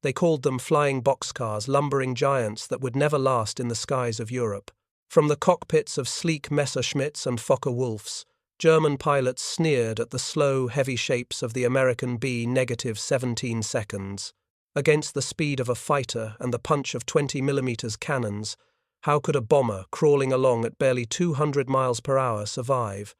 They called them flying boxcars, lumbering giants that would never last in the skies of Europe. From the cockpits of sleek Messerschmitts and Fokker-Wulfs, German pilots sneered at the slow, heavy shapes of the American B-17s. Against the speed of a fighter and the punch of 20mm cannons, how could a bomber crawling along at barely 200 miles per hour survive?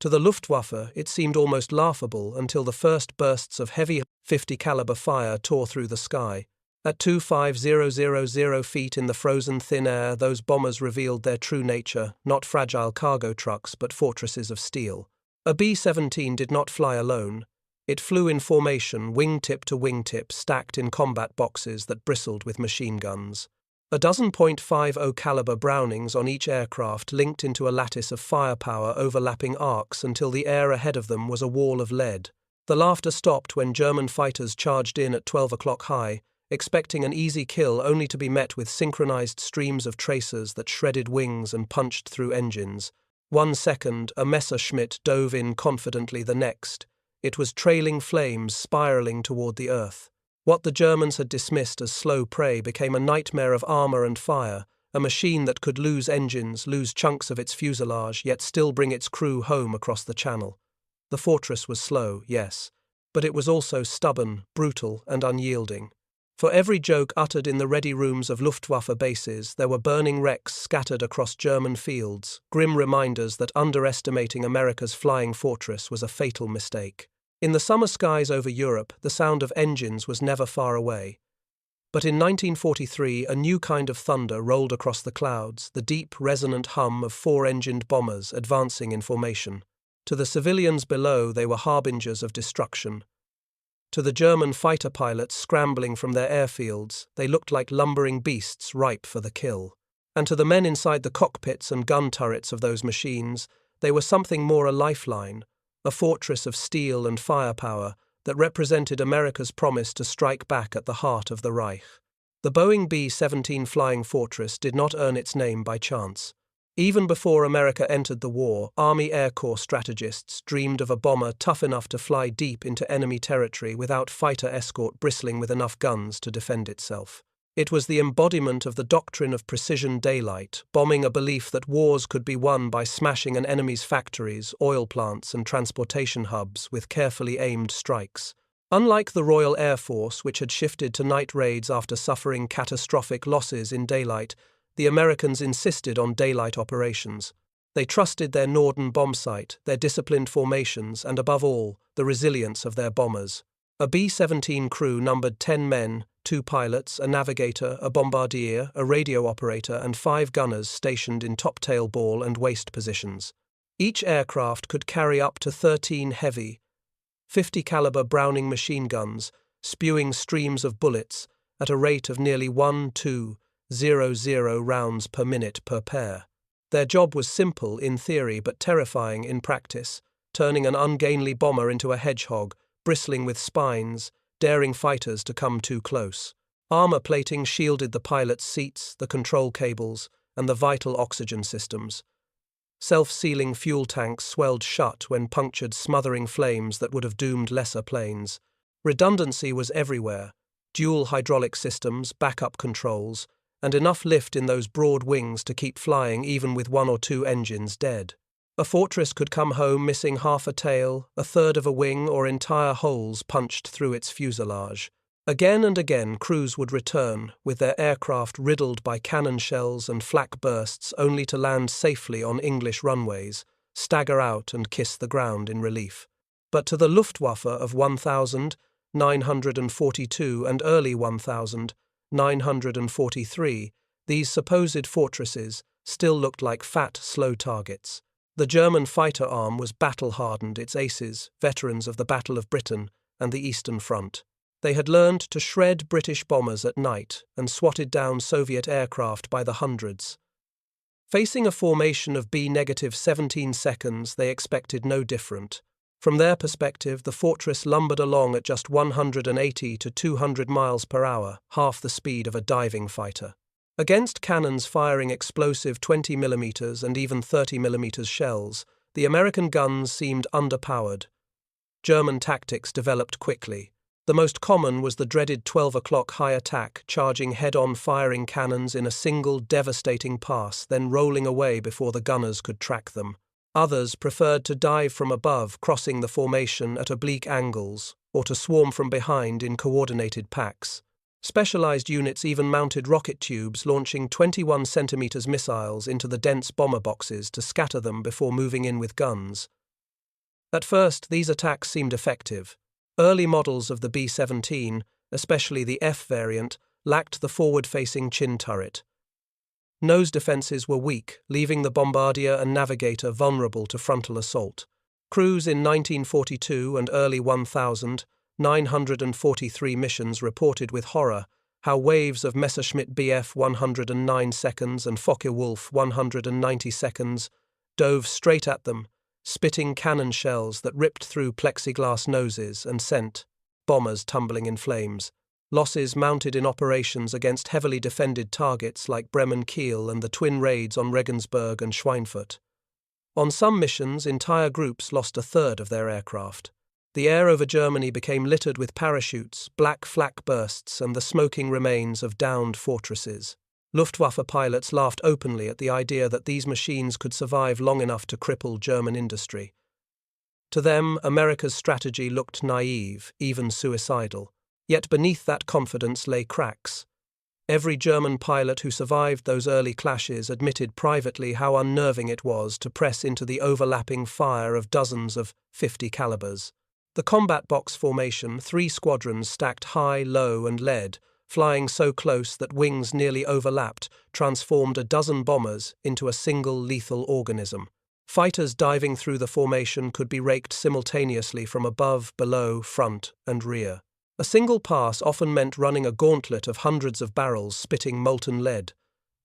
To the Luftwaffe, it seemed almost laughable until the first bursts of heavy 50-caliber fire tore through the sky. At 25,000 feet in the frozen thin air, those bombers revealed their true nature, not fragile cargo trucks but fortresses of steel. A B-17 did not fly alone. It flew in formation, wingtip to wingtip, stacked in combat boxes that bristled with machine guns. A dozen .50 caliber Brownings on each aircraft linked into a lattice of firepower overlapping arcs until the air ahead of them was a wall of lead. The laughter stopped when German fighters charged in at 12 o'clock high, expecting an easy kill only to be met with synchronized streams of tracers that shredded wings and punched through engines. 1 second, a Messerschmitt dove in confidently, the next. It was trailing flames spiraling toward the earth. What the Germans had dismissed as slow prey became a nightmare of armor and fire, a machine that could lose engines, lose chunks of its fuselage, yet still bring its crew home across the channel. The fortress was slow, yes, but it was also stubborn, brutal, and unyielding. For every joke uttered in the ready rooms of Luftwaffe bases, there were burning wrecks scattered across German fields, grim reminders that underestimating America's flying fortress was a fatal mistake. In the summer skies over Europe, the sound of engines was never far away. But in 1943, a new kind of thunder rolled across the clouds, the deep, resonant hum of four-engined bombers advancing in formation. To the civilians below, they were harbingers of destruction. To the German fighter pilots scrambling from their airfields, they looked like lumbering beasts ripe for the kill. And to the men inside the cockpits and gun turrets of those machines, they were something more, a lifeline, a fortress of steel and firepower that represented America's promise to strike back at the heart of the Reich. The Boeing B-17 flying fortress did not earn its name by chance. Even before America entered the war, Army Air Corps strategists dreamed of a bomber tough enough to fly deep into enemy territory without fighter escort bristling with enough guns to defend itself. It was the embodiment of the doctrine of precision daylight, bombing a belief that wars could be won by smashing an enemy's factories, oil plants, and transportation hubs with carefully aimed strikes. Unlike the Royal Air Force, which had shifted to night raids after suffering catastrophic losses in daylight, the Americans insisted on daylight operations. They trusted their Norden bombsight, their disciplined formations, and above all, the resilience of their bombers. A B-17 crew numbered 10 men, 2 pilots, a navigator, a bombardier, a radio operator, and 5 gunners stationed in top tail ball and waist positions. Each aircraft could carry up to 13 heavy, 50-caliber Browning machine guns, spewing streams of bullets at a rate of nearly 1,200 rounds per minute per pair. Their job was simple in theory but terrifying in practice, turning an ungainly bomber into a hedgehog, bristling with spines, daring fighters to come too close. Armor plating shielded the pilots' seats, the control cables, and the vital oxygen systems. Self-sealing fuel tanks swelled shut when punctured smothering flames that would have doomed lesser planes. Redundancy was everywhere, dual hydraulic systems, backup controls, and enough lift in those broad wings to keep flying even with 1 or 2 engines dead. A fortress could come home missing half a tail, a third of a wing, or entire holes punched through its fuselage. Again and again crews would return, with their aircraft riddled by cannon shells and flak bursts, only to land safely on English runways, stagger out and kiss the ground in relief. But to the Luftwaffe of 1942 and early 1943, these supposed fortresses still looked like fat, slow targets. The German fighter arm was battle-hardened, its aces, veterans of the Battle of Britain and the Eastern Front. They had learned to shred British bombers at night and swatted down Soviet aircraft by the hundreds. Facing a formation of B-17s, they expected no different. From their perspective, the fortress lumbered along at just 180 to 200 miles per hour, half the speed of a diving fighter. Against cannons firing explosive 20mm and even 30mm shells, the American guns seemed underpowered. German tactics developed quickly. The most common was the dreaded 12 o'clock high attack, charging head-on, firing cannons in a single devastating pass, then rolling away before the gunners could track them. Others preferred to dive from above, crossing the formation at oblique angles, or to swarm from behind in coordinated packs. Specialized units even mounted rocket tubes, launching 21 centimeters missiles into the dense bomber boxes to scatter them before moving in with guns. At first, these attacks seemed effective. Early models of the B-17, especially the F variant, lacked the forward-facing chin turret. Nose defenses were weak, leaving the bombardier and navigator vulnerable to frontal assault. Crews in 1942 and early 1943 missions reported with horror how waves of Messerschmitt Bf 109 seconds and Focke-Wulf 190 seconds dove straight at them, spitting cannon shells that ripped through plexiglass noses and sent bombers tumbling in flames. Losses mounted in operations against heavily defended targets like Bremen-Kiel and the twin raids on Regensburg and Schweinfurt. On some missions, entire groups lost a third of their aircraft. The air over Germany became littered with parachutes, black flak bursts, and the smoking remains of downed fortresses. Luftwaffe pilots laughed openly at the idea that these machines could survive long enough to cripple German industry. To them, America's strategy looked naive, even suicidal. Yet beneath that confidence lay cracks. Every German pilot who survived those early clashes admitted privately how unnerving it was to press into the overlapping fire of dozens of 50 calibers. The combat box formation, 3 squadrons stacked high, low, and led, flying so close that wings nearly overlapped, transformed a dozen bombers into a single lethal organism. Fighters diving through the formation could be raked simultaneously from above, below, front, and rear. A single pass often meant running a gauntlet of hundreds of barrels spitting molten lead,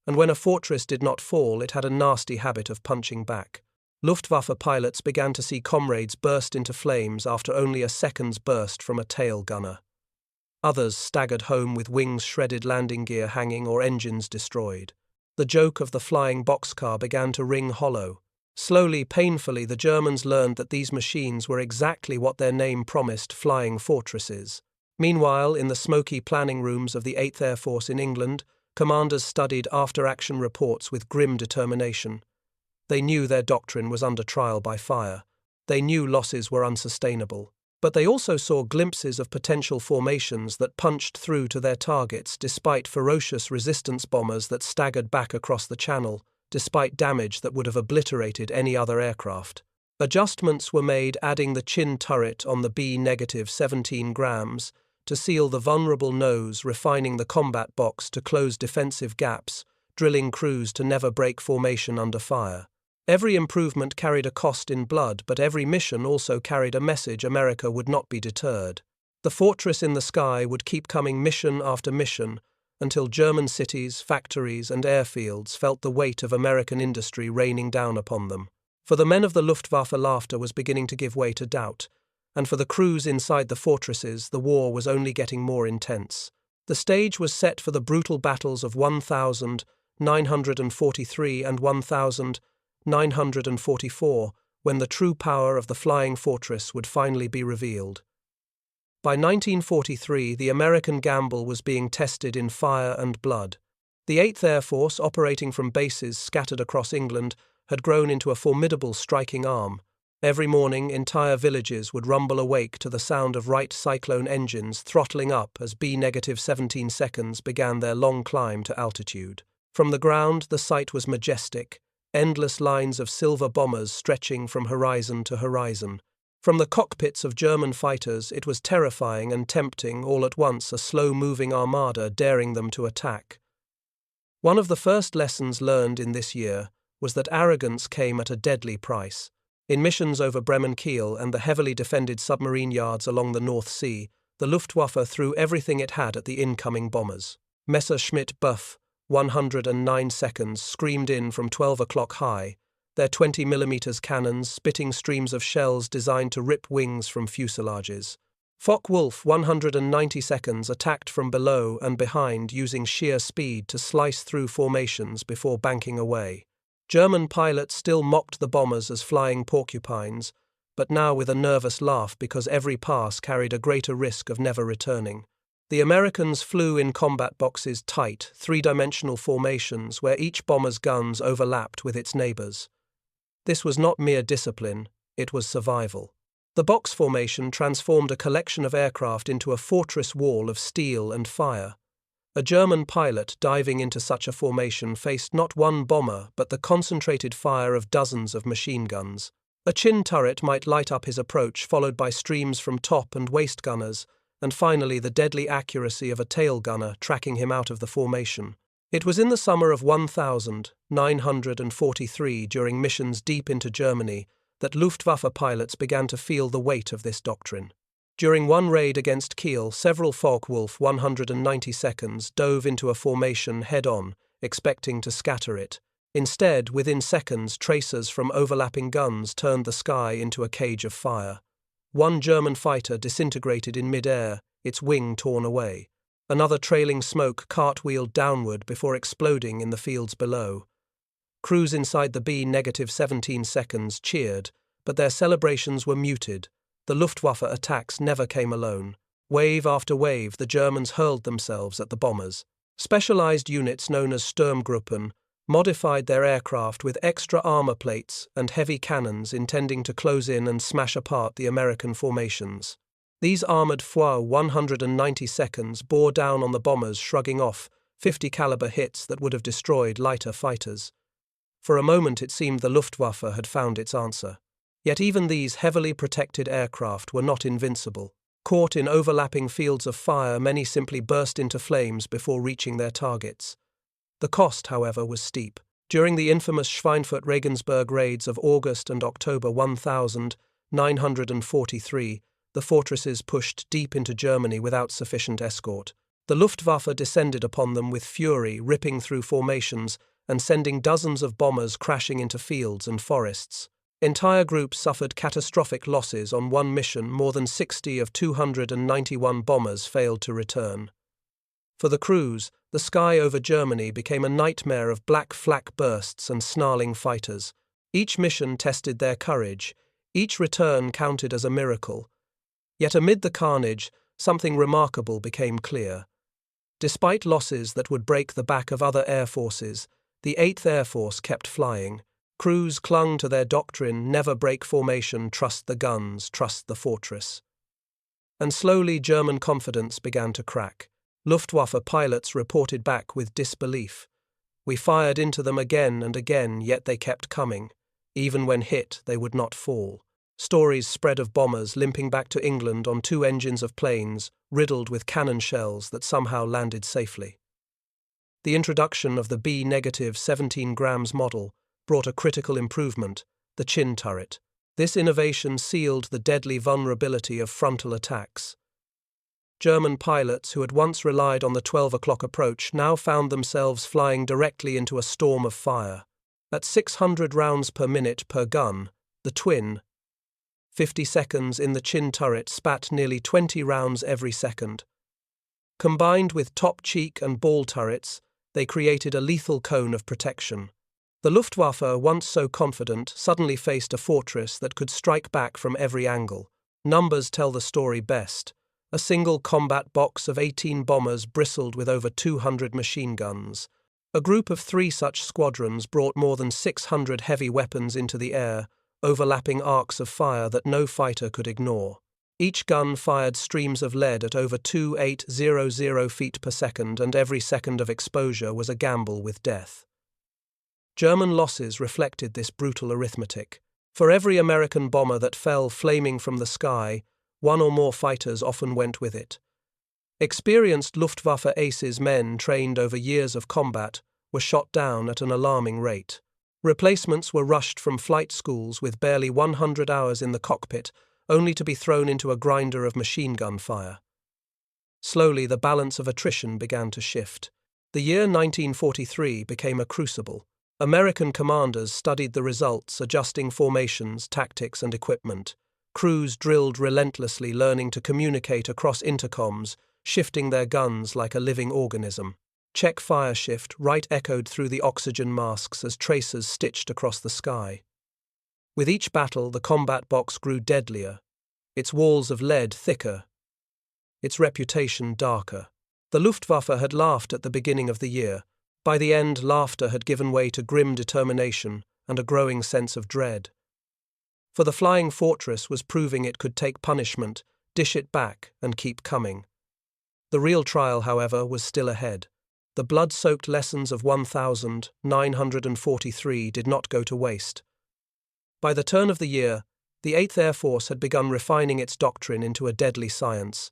and when a fortress did not fall, it had a nasty habit of punching back. Luftwaffe pilots began to see comrades burst into flames after only a second's burst from a tail gunner. Others staggered home with wings shredded, landing gear hanging, or engines destroyed. The joke of the flying boxcar began to ring hollow. Slowly, painfully, the Germans learned that these machines were exactly what their name promised: flying fortresses. Meanwhile, in the smoky planning rooms of the 8th Air Force in England, commanders studied after-action reports with grim determination. They knew their doctrine was under trial by fire. They knew losses were unsustainable. But they also saw glimpses of potential formations that punched through to their targets despite ferocious resistance bombers that staggered back across the channel, despite damage that would have obliterated any other aircraft. Adjustments were made, adding the chin turret on the B-17 grams to seal the vulnerable nose, refining the combat box to close defensive gaps, drilling crews to never break formation under fire. Every improvement carried a cost in blood, but every mission also carried a message: America would not be deterred. The fortress in the sky would keep coming mission after mission, until German cities, factories, and airfields felt the weight of American industry raining down upon them. For the men of the Luftwaffe, laughter was beginning to give way to doubt, and for the crews inside the fortresses, the war was only getting more intense. The stage was set for the brutal battles of 1943 and 1944, when the true power of the flying fortress would finally be revealed. By 1943, the American gamble was being tested in fire and blood. The 8th Air Force, operating from bases scattered across England, had grown into a formidable striking arm. Every morning, entire villages would rumble awake to the sound of Wright Cyclone engines throttling up as B-17 seconds began their long climb to altitude. From the ground, the sight was majestic, endless lines of silver bombers stretching from horizon to horizon. From the cockpits of German fighters, it was terrifying and tempting, all at once a slow-moving armada daring them to attack. One of the first lessons learned in this year was that arrogance came at a deadly price. In missions over Bremen-Kiel and the heavily defended submarine yards along the North Sea, the Luftwaffe threw everything it had at the incoming bombers. Messerschmitt Bf 109 seconds screamed in from 12 o'clock high, their 20mm cannons spitting streams of shells designed to rip wings from fuselages. Focke-Wulf 190 seconds attacked from below and behind, using sheer speed to slice through formations before banking away. German pilots still mocked the bombers as flying porcupines, but now with a nervous laugh because every pass carried a greater risk of never returning. The Americans flew in combat boxes, tight, three-dimensional formations where each bomber's guns overlapped with its neighbors. This was not mere discipline, it was survival. The box formation transformed a collection of aircraft into a fortress wall of steel and fire. A German pilot diving into such a formation faced not one bomber but the concentrated fire of dozens of machine guns. A chin turret might light up his approach, followed by streams from top and waist gunners, and finally the deadly accuracy of a tail gunner tracking him out of the formation. It was in the summer of 1943, during missions deep into Germany, that Luftwaffe pilots began to feel the weight of this doctrine. During one raid against Kiel, several Focke-Wulf 192nd dove into a formation head-on, expecting to scatter it. Instead, within seconds, tracers from overlapping guns turned the sky into a cage of fire. One German fighter disintegrated in mid-air, its wing torn away. Another trailing smoke cartwheeled downward before exploding in the fields below. Crews inside the B-17s cheered, but their celebrations were muted. The Luftwaffe attacks never came alone. Wave after wave, the Germans hurled themselves at the bombers. Specialized units known as Sturmgruppen modified their aircraft with extra armor plates and heavy cannons, intending to close in and smash apart the American formations. These armored Foucault 192nd bore down on the bombers, shrugging off 50 caliber hits that would have destroyed lighter fighters. For a moment it seemed the Luftwaffe had found its answer. Yet even these heavily protected aircraft were not invincible. Caught in overlapping fields of fire, many simply burst into flames before reaching their targets. The cost, however, was steep. During the infamous Schweinfurt-Regensburg raids of August and October 1943, the fortresses pushed deep into Germany without sufficient escort. The Luftwaffe descended upon them with fury, ripping through formations and sending dozens of bombers crashing into fields and forests. Entire groups suffered catastrophic losses. On one mission, more than 60 of 291 bombers failed to return. For the crews, the sky over Germany became a nightmare of black flak bursts and snarling fighters. Each mission tested their courage. Each return counted as a miracle. Yet amid the carnage, something remarkable became clear. Despite losses that would break the back of other air forces, the 8th Air Force kept flying. Crews clung to their doctrine: never break formation, trust the guns, trust the fortress. And slowly German confidence began to crack. Luftwaffe pilots reported back with disbelief. We fired into them again and again, yet they kept coming. Even when hit, they would not fall. Stories spread of bombers limping back to England on 2 engines of planes, riddled with cannon shells that somehow landed safely. The introduction of the B-17 grams model brought a critical improvement: the chin turret. This innovation sealed the deadly vulnerability of frontal attacks. German pilots who had once relied on the 12 o'clock approach now found themselves flying directly into a storm of fire. At 600 rounds per minute per gun, the twin 50 seconds in the chin turret spat nearly 20 rounds every second. Combined with top cheek and ball turrets, they created a lethal cone of protection. The Luftwaffe, once so confident, suddenly faced a fortress that could strike back from every angle. Numbers tell the story best. A single combat box of 18 bombers bristled with over 200 machine guns. A group of 3 such squadrons brought more than 600 heavy weapons into the air, overlapping arcs of fire that no fighter could ignore. Each gun fired streams of lead at over 2,800 feet per second, and every second of exposure was a gamble with death. German losses reflected this brutal arithmetic. For every American bomber that fell flaming from the sky, 1 or more fighters often went with it. Experienced Luftwaffe aces, men trained over years of combat, were shot down at an alarming rate. Replacements were rushed from flight schools with barely 100 hours in the cockpit, only to be thrown into a grinder of machine gun fire. Slowly, the balance of attrition began to shift. The year 1943 became a crucible. American commanders studied the results, adjusting formations, tactics, and equipment. Crews drilled relentlessly, learning to communicate across intercoms, shifting their guns like a living organism. Check fire shift, right echoed through the oxygen masks as tracers stitched across the sky. With each battle, the combat box grew deadlier, its walls of lead thicker, its reputation darker. The Luftwaffe had laughed at the beginning of the year. By the end, laughter had given way to grim determination and a growing sense of dread. For the flying fortress was proving it could take punishment, dish it back, and keep coming. The real trial, however, was still ahead. The blood-soaked lessons of 1943 did not go to waste. By the turn of the year, the 8th Air Force had begun refining its doctrine into a deadly science.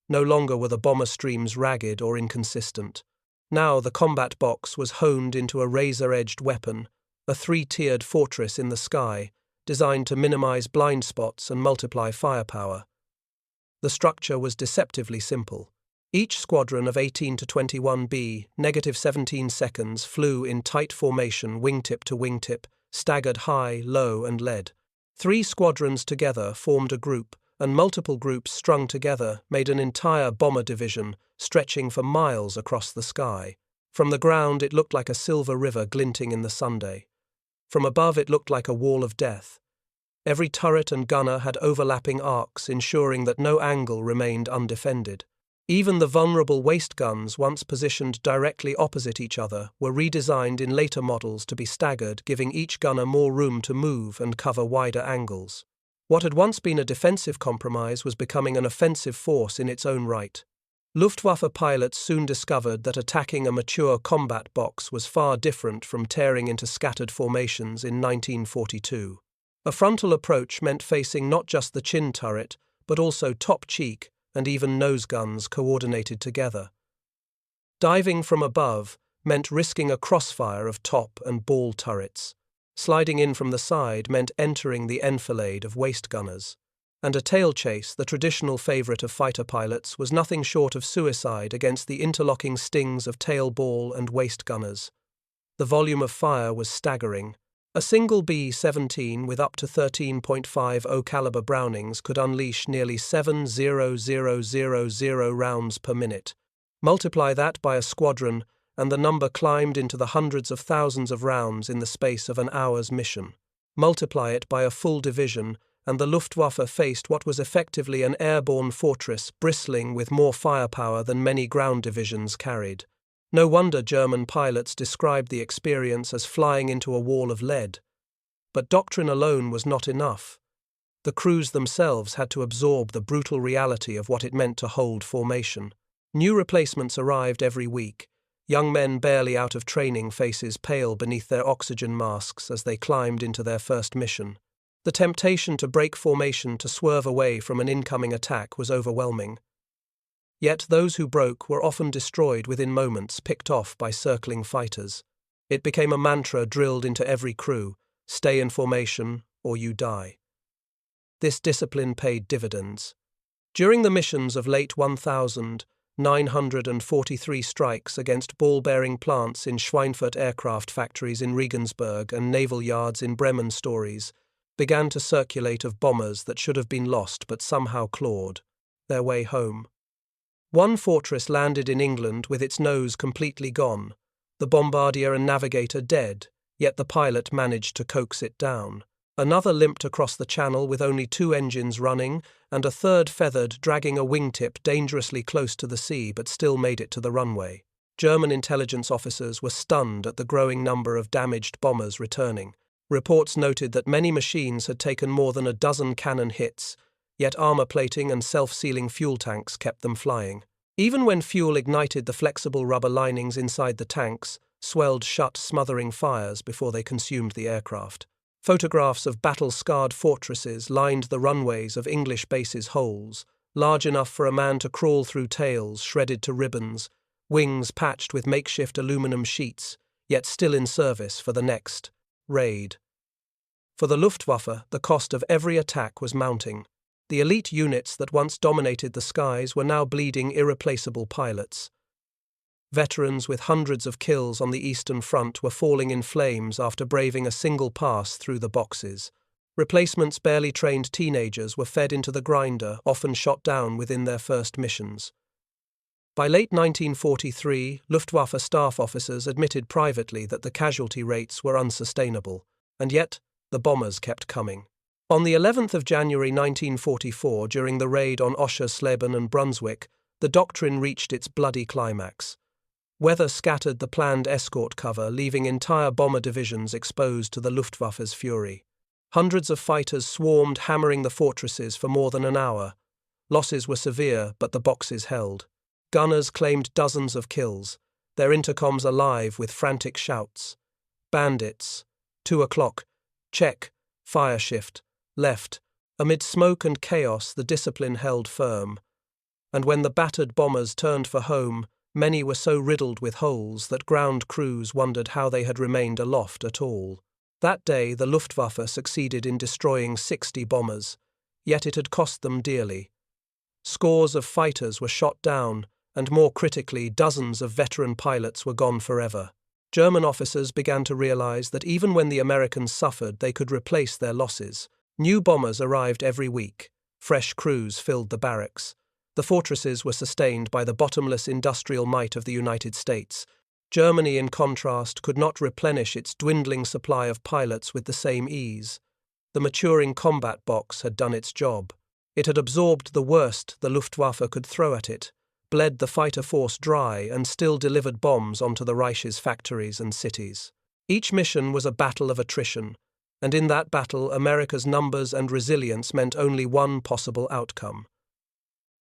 No longer were the bomber streams ragged or inconsistent. Now the combat box was honed into a razor-edged weapon, a three-tiered fortress in the sky, designed to minimize blind spots and multiply firepower. The structure was deceptively simple. Each squadron of 18 to 21B, -17 seconds, flew in tight formation, wingtip to wingtip, staggered high, low, and led. 3 squadrons together formed a group, and multiple groups strung together made an entire bomber division, stretching for miles across the sky. From the ground it looked like a silver river glinting in the sunday. From above it looked like a wall of death. Every turret and gunner had overlapping arcs, ensuring that no angle remained undefended. Even the vulnerable waist guns, once positioned directly opposite each other, were redesigned in later models to be staggered, giving each gunner more room to move and cover wider angles. What had once been a defensive compromise was becoming an offensive force in its own right. Luftwaffe pilots soon discovered that attacking a mature combat box was far different from tearing into scattered formations in 1942. A frontal approach meant facing not just the chin turret, but also top cheek and even nose guns coordinated together. Diving from above meant risking a crossfire of top and ball turrets. Sliding in from the side meant entering the enfilade of waist gunners. And a tail chase, the traditional favorite of fighter pilots, was nothing short of suicide against the interlocking stings of tail ball and waist gunners. The volume of fire was staggering. A single B-17 with up to 13.50 caliber Brownings could unleash nearly 7,000 rounds per minute. Multiply that by a squadron, and the number climbed into the hundreds of thousands of rounds in the space of an hour's mission. Multiply it by a full division, and the Luftwaffe faced what was effectively an airborne fortress bristling with more firepower than many ground divisions carried. No wonder German pilots described the experience as flying into a wall of lead. But doctrine alone was not enough. The crews themselves had to absorb the brutal reality of what it meant to hold formation. New replacements arrived every week. Young men barely out of training, faces pale beneath their oxygen masks as they climbed into their first mission. The temptation to break formation to swerve away from an incoming attack was overwhelming. Yet those who broke were often destroyed within moments, picked off by circling fighters. It became a mantra drilled into every crew: stay in formation or you die. This discipline paid dividends. During the missions of late 1943 strikes against ball-bearing plants in Schweinfurt aircraft factories in Regensburg and naval yards in Bremen, stories began to circulate of bombers that should have been lost but somehow clawed their way home. One fortress landed in England with its nose completely gone, the bombardier and navigator dead, yet the pilot managed to coax it down. Another limped across the channel with only 2 engines running, and a third feathered, dragging a wingtip dangerously close to the sea, but still made it to the runway. German intelligence officers were stunned at the growing number of damaged bombers returning. Reports noted that many machines had taken more than a dozen cannon hits, yet armor plating and self-sealing fuel tanks kept them flying. Even when fuel ignited, the flexible rubber linings inside the tanks swelled shut, smothering fires before they consumed the aircraft. Photographs of battle-scarred fortresses lined the runways of English bases' holes, large enough for a man to crawl through, tails shredded to ribbons, wings patched with makeshift aluminum sheets, yet still in service for the next raid. For the Luftwaffe, the cost of every attack was mounting. The elite units that once dominated the skies were now bleeding irreplaceable pilots. Veterans with hundreds of kills on the Eastern Front were falling in flames after braving a single pass through the boxes. Replacements, barely trained teenagers, were fed into the grinder, often shot down within their first missions. By late 1943, Luftwaffe staff officers admitted privately that the casualty rates were unsustainable, and yet the bombers kept coming. On the 11th of January 1944, during the raid on Oschersleben and Brunswick, the doctrine reached its bloody climax. Weather scattered the planned escort cover, leaving entire bomber divisions exposed to the Luftwaffe's fury. Hundreds of fighters swarmed, hammering the fortresses for more than an hour. Losses were severe, but the boxes held. Gunners claimed dozens of kills, their intercoms alive with frantic shouts. Bandits. 2 o'clock. Check. Fire shift. Left. Amid smoke and chaos, the discipline held firm. And when the battered bombers turned for home, many were so riddled with holes that ground crews wondered how they had remained aloft at all. That day, the Luftwaffe succeeded in destroying 60 bombers, yet it had cost them dearly. Scores of fighters were shot down, and more critically, dozens of veteran pilots were gone forever. German officers began to realize that even when the Americans suffered, they could replace their losses. New bombers arrived every week. Fresh crews filled the barracks. The fortresses were sustained by the bottomless industrial might of the United States. Germany, in contrast, could not replenish its dwindling supply of pilots with the same ease. The maturing combat box had done its job. It had absorbed the worst the Luftwaffe could throw at it, bled the fighter force dry, and still delivered bombs onto the Reich's factories and cities. Each mission was a battle of attrition, and in that battle America's numbers and resilience meant only one possible outcome.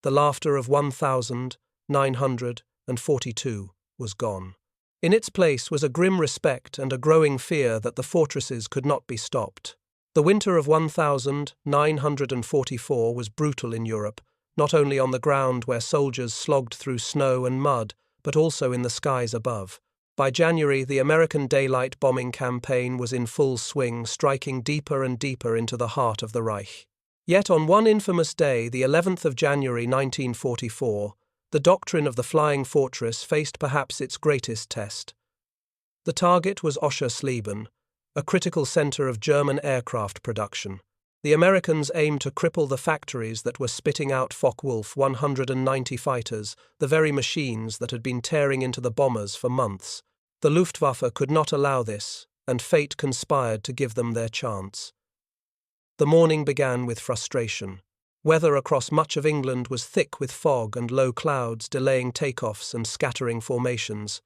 The laughter of 1,942 was gone. In its place was a grim respect and a growing fear that the fortresses could not be stopped. The winter of 1944 was brutal in Europe, not only on the ground where soldiers slogged through snow and mud, but also in the skies above. By January, the American daylight bombing campaign was in full swing, striking deeper and deeper into the heart of the Reich. Yet on one infamous day, the 11th of January 1944, the doctrine of the Flying Fortress faced perhaps its greatest test. The target was Oschersleben, a critical center of German aircraft production. The Americans aimed to cripple the factories that were spitting out Focke-Wulf 190 fighters, the very machines that had been tearing into the bombers for months. The Luftwaffe could not allow this, and fate conspired to give them their chance. The morning began with frustration. Weather across much of England was thick with fog and low clouds, delaying takeoffs and scattering formations.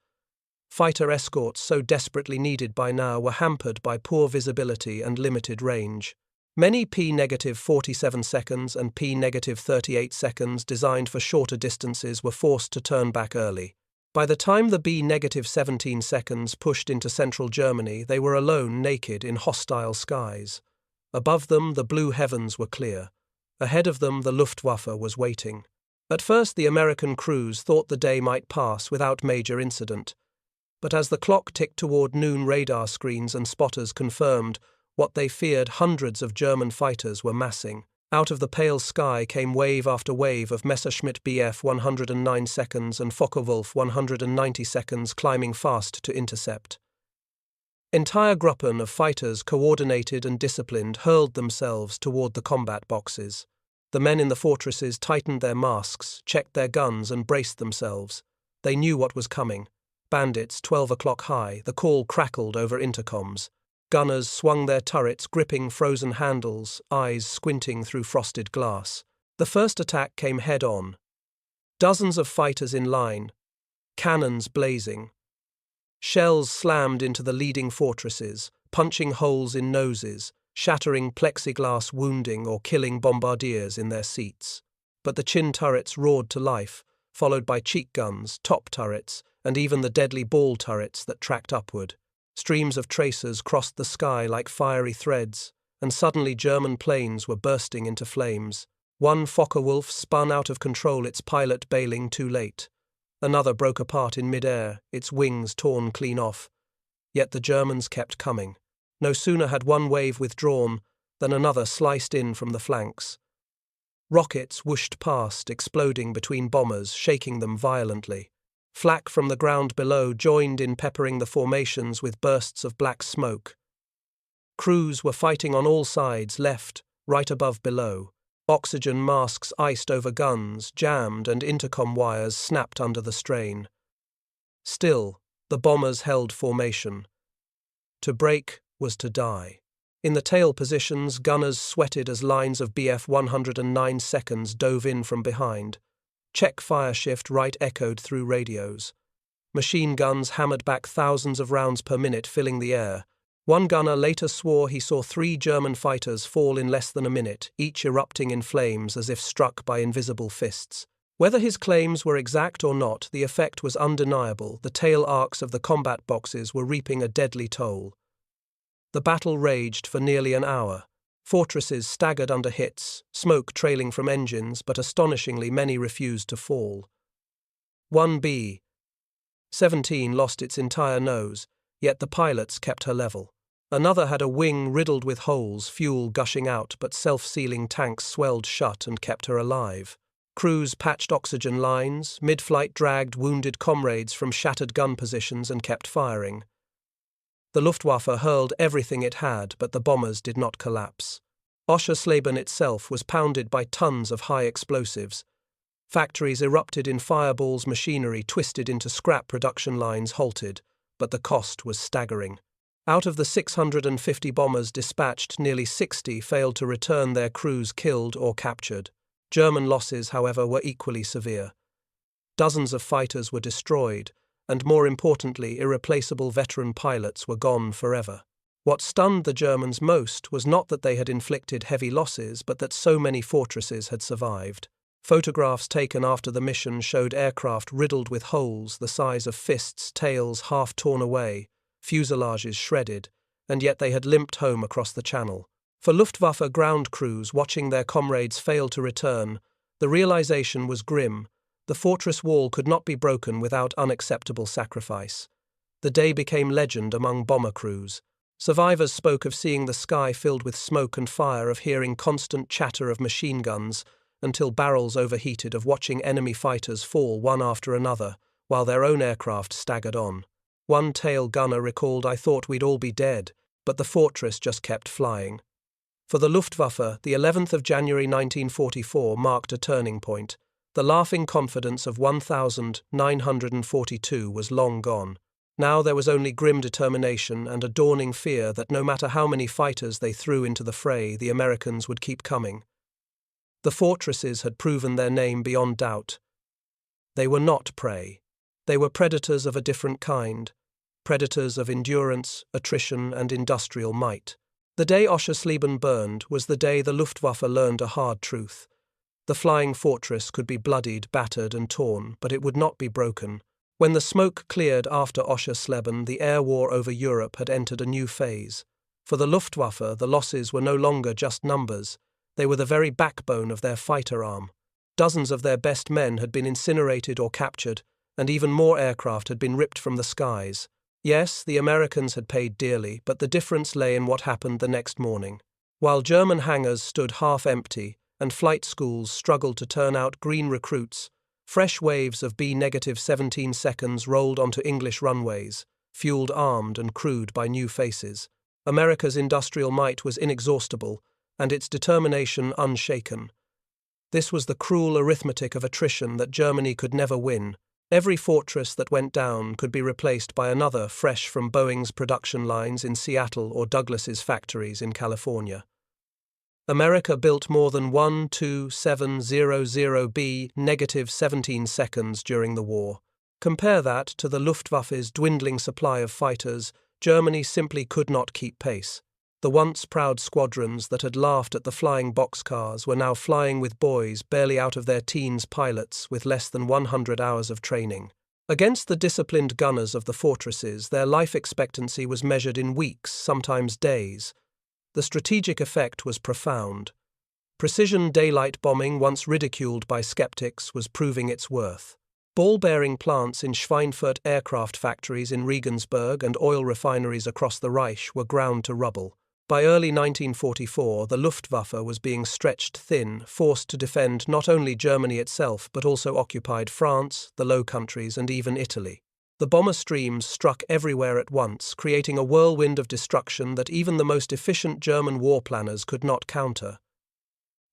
Fighter escorts, so desperately needed by now, were hampered by poor visibility and limited range. Many P-47 seconds and P-38 seconds designed for shorter distances were forced to turn back early. By the time the B-17 seconds pushed into central Germany, they were alone, naked in hostile skies. Above them, the blue heavens were clear. Ahead of them, the Luftwaffe was waiting. At first, the American crews thought the day might pass without major incident. But as the clock ticked toward noon, radar screens and spotters confirmed what they feared: hundreds of German fighters were massing. Out of the pale sky came wave after wave of Messerschmitt Bf 109 seconds and Focke-Wulf 190 seconds, climbing fast to intercept. Entire gruppen of fighters, coordinated and disciplined, hurled themselves toward the combat boxes. The men in the fortresses tightened their masks, checked their guns, and braced themselves. They knew what was coming. Bandits, 12 o'clock high, the call crackled over intercoms. Gunners swung their turrets, gripping frozen handles, eyes squinting through frosted glass. The first attack came head-on. Dozens of fighters in line, cannons blazing. Shells slammed into the leading fortresses, punching holes in noses, shattering plexiglass, wounding or killing bombardiers in their seats. But the chin turrets roared to life, followed by cheek guns, top turrets, and even the deadly ball turrets that tracked upward. Streams of tracers crossed the sky like fiery threads, and suddenly German planes were bursting into flames. One Focke-Wulf spun out of control, its pilot bailing too late. Another broke apart in mid-air, its wings torn clean off. Yet the Germans kept coming. No sooner had one wave withdrawn than another sliced in from the flanks. Rockets whooshed past, exploding between bombers, shaking them violently. Flak from the ground below joined in, peppering the formations with bursts of black smoke. Crews were fighting on all sides, left, right above, below. Oxygen masks iced over guns, jammed, and intercom wires snapped under the strain. Still, the bombers held formation. To break was to die. In the tail positions, gunners sweated as lines of Bf-109s dove in from behind. Check fire shift right echoed through radios. Machine guns hammered back thousands of rounds per minute, filling the air. One gunner later swore he saw 3 German fighters fall in less than a minute, each erupting in flames as if struck by invisible fists. Whether his claims were exact or not, the effect was undeniable. The tail arcs of the combat boxes were reaping a deadly toll. The battle raged for nearly an hour. Fortresses staggered under hits, smoke trailing from engines, but astonishingly many refused to fall. One B-17 lost its entire nose, yet the pilots kept her level. Another had a wing riddled with holes, fuel gushing out, but self-sealing tanks swelled shut and kept her alive. Crews patched oxygen lines, mid-flight dragged wounded comrades from shattered gun positions and kept firing. The Luftwaffe hurled everything it had, but the bombers did not collapse. Oschersleben itself was pounded by tons of high explosives. Factories erupted in fireballs, machinery twisted into scrap, production lines halted, but the cost was staggering. Out of the 650 bombers dispatched, nearly 60 failed to return their crews killed or captured. German losses, however, were equally severe. Dozens of fighters were destroyed, and more importantly, irreplaceable veteran pilots were gone forever. What stunned the Germans most was not that they had inflicted heavy losses, but that so many fortresses had survived. Photographs taken after the mission showed aircraft riddled with holes the size of fists, tails half torn away, fuselages shredded, and yet they had limped home across the channel. For Luftwaffe ground crews watching their comrades fail to return, the realization was grim. The fortress wall could not be broken without unacceptable sacrifice. The day became legend among bomber crews. Survivors spoke of seeing the sky filled with smoke and fire, of hearing constant chatter of machine guns, until barrels overheated, of watching enemy fighters fall one after another, while their own aircraft staggered on. One tail gunner recalled, "I thought we'd all be dead, but the fortress just kept flying." For the Luftwaffe, the 11th of January 1944 marked a turning point. The laughing confidence of 1942 was long gone. Now there was only grim determination and a dawning fear that no matter how many fighters they threw into the fray, the Americans would keep coming. The fortresses had proven their name beyond doubt. They were not prey. They were predators of a different kind, predators of endurance, attrition, and industrial might. The day Oschersleben burned was the day the Luftwaffe learned a hard truth. The flying fortress could be bloodied, battered, and torn, but it would not be broken. When the smoke cleared after Oschersleben, the air war over Europe had entered a new phase. For the Luftwaffe, the losses were no longer just numbers. They were the very backbone of their fighter arm. Dozens of their best men had been incinerated or captured, and even more aircraft had been ripped from the skies. Yes, the Americans had paid dearly, but the difference lay in what happened the next morning. While German hangars stood half empty and flight schools struggled to turn out green recruits, fresh waves of B-17s rolled onto English runways, fueled, armed, and crewed by new faces. America's industrial might was inexhaustible, and its determination unshaken. This was the cruel arithmetic of attrition that Germany could never win. Every fortress that went down could be replaced by another fresh from Boeing's production lines in Seattle or Douglas's factories in California. America built more than 12700 B-17s during the war. Compare that to the Luftwaffe's dwindling supply of fighters. Germany simply could not keep pace. The once proud squadrons that had laughed at the flying boxcars were now flying with boys barely out of their teens, pilots with less than 100 hours of training. Against the disciplined gunners of the fortresses, their life expectancy was measured in weeks, sometimes days. The strategic effect was profound. Precision daylight bombing, once ridiculed by skeptics, was proving its worth. Ball-bearing plants in Schweinfurt, aircraft factories in Regensburg, and oil refineries across the Reich were ground to rubble. By early 1944, the Luftwaffe was being stretched thin, forced to defend not only Germany itself but also occupied France, the Low Countries, and even Italy. The bomber streams struck everywhere at once, creating a whirlwind of destruction that even the most efficient German war planners could not counter.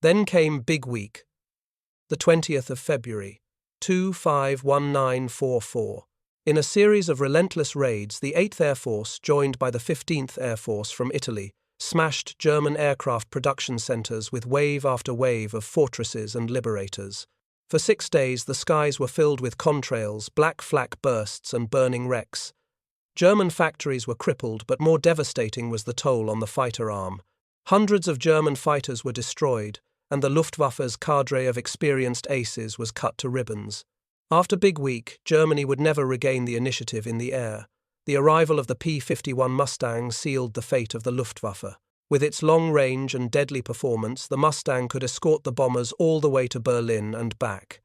Then came Big Week, the 20th of February, 251944. In a series of relentless raids, the 8th Air Force, joined by the 15th Air Force from Italy, smashed German aircraft production centers with wave after wave of fortresses and liberators. For 6 days, the skies were filled with contrails, black flak bursts, and burning wrecks. German factories were crippled, but more devastating was the toll on the fighter arm. Hundreds of German fighters were destroyed, and the Luftwaffe's cadre of experienced aces was cut to ribbons. After Big Week, Germany would never regain the initiative in the air. The arrival of the P-51 Mustang sealed the fate of the Luftwaffe. With its long range and deadly performance, the Mustang could escort the bombers all the way to Berlin and back.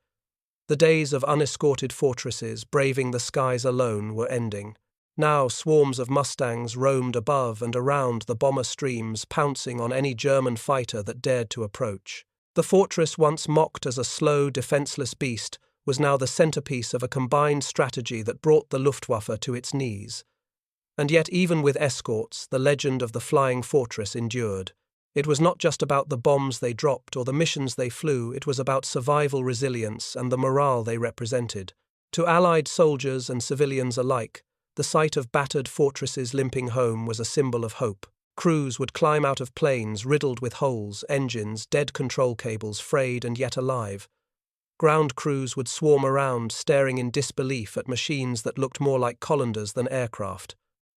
The days of unescorted fortresses, braving the skies alone, were ending. Now swarms of Mustangs roamed above and around the bomber streams, pouncing on any German fighter that dared to approach. The fortress, once mocked as a slow, defenseless beast, was now the centerpiece of a combined strategy that brought the Luftwaffe to its knees. And yet, even with escorts, the legend of the flying fortress endured. It was not just about the bombs they dropped or the missions they flew, it was about survival resilience and the morale they represented. To Allied soldiers and civilians alike, the sight of battered fortresses limping home was a symbol of hope. Crews would climb out of planes riddled with holes, engines, dead control cables frayed and yet alive. Ground crews would swarm around, staring in disbelief at machines that looked more like colanders than aircraft.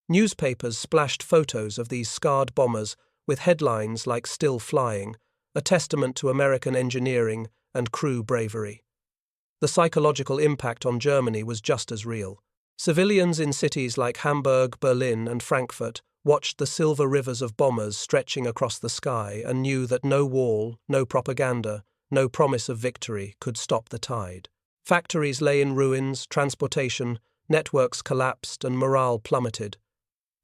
Newspapers splashed photos of these scarred bombers with headlines like "Still Flying," a testament to American engineering and crew bravery. The psychological impact on Germany was just as real. Civilians in cities like Hamburg, Berlin, and Frankfurt watched the silver rivers of bombers stretching across the sky and knew that no wall, no propaganda, no promise of victory could stop the tide. Factories lay in ruins, transportation, networks collapsed, and morale plummeted.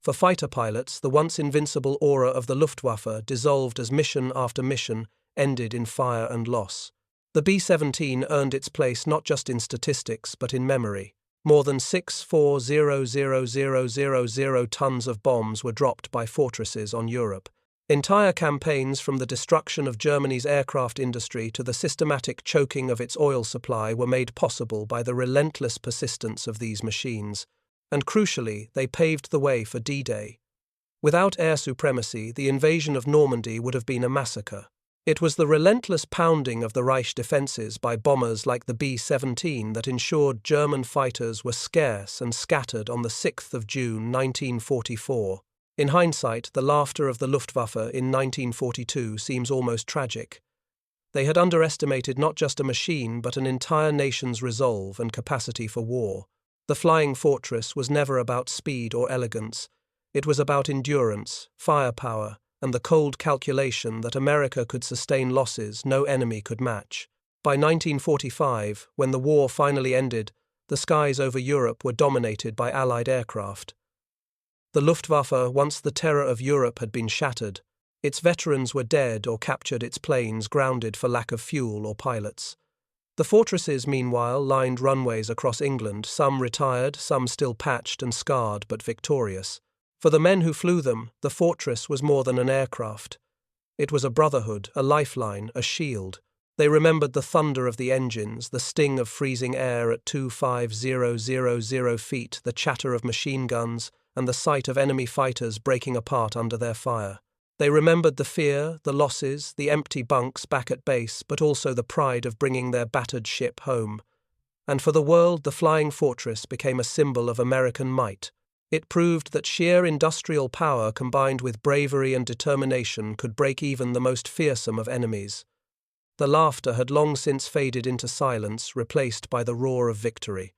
For fighter pilots, the once invincible aura of the Luftwaffe dissolved as mission after mission ended in fire and loss. The B-17 earned its place not just in statistics but in memory. More than 6,400,000 tons of bombs were dropped by fortresses on Europe. Entire campaigns, from the destruction of Germany's aircraft industry to the systematic choking of its oil supply, were made possible by the relentless persistence of these machines. And crucially, they paved the way for D-Day. Without air supremacy, the invasion of Normandy would have been a massacre. It was the relentless pounding of the Reich defences by bombers like the B-17 that ensured German fighters were scarce and scattered on the 6th of June 1944. In hindsight, the laughter of the Luftwaffe in 1942 seems almost tragic. They had underestimated not just a machine but an entire nation's resolve and capacity for war. The flying fortress was never about speed or elegance. It was about endurance, firepower, and the cold calculation that America could sustain losses no enemy could match. By 1945, when the war finally ended, the skies over Europe were dominated by Allied aircraft. The Luftwaffe, once the terror of Europe, had been shattered. Its veterans were dead or captured, its planes grounded for lack of fuel or pilots. The fortresses, meanwhile, lined runways across England, some retired, some still patched and scarred but victorious. For the men who flew them, the fortress was more than an aircraft. It was a brotherhood, a lifeline, a shield. They remembered the thunder of the engines, the sting of freezing air at 25,000 feet, the chatter of machine guns, and the sight of enemy fighters breaking apart under their fire. They remembered the fear, the losses, the empty bunks back at base, but also the pride of bringing their battered ship home. And for the world, the flying fortress became a symbol of American might. It proved that sheer industrial power combined with bravery and determination could break even the most fearsome of enemies. The laughter had long since faded into silence, replaced by the roar of victory.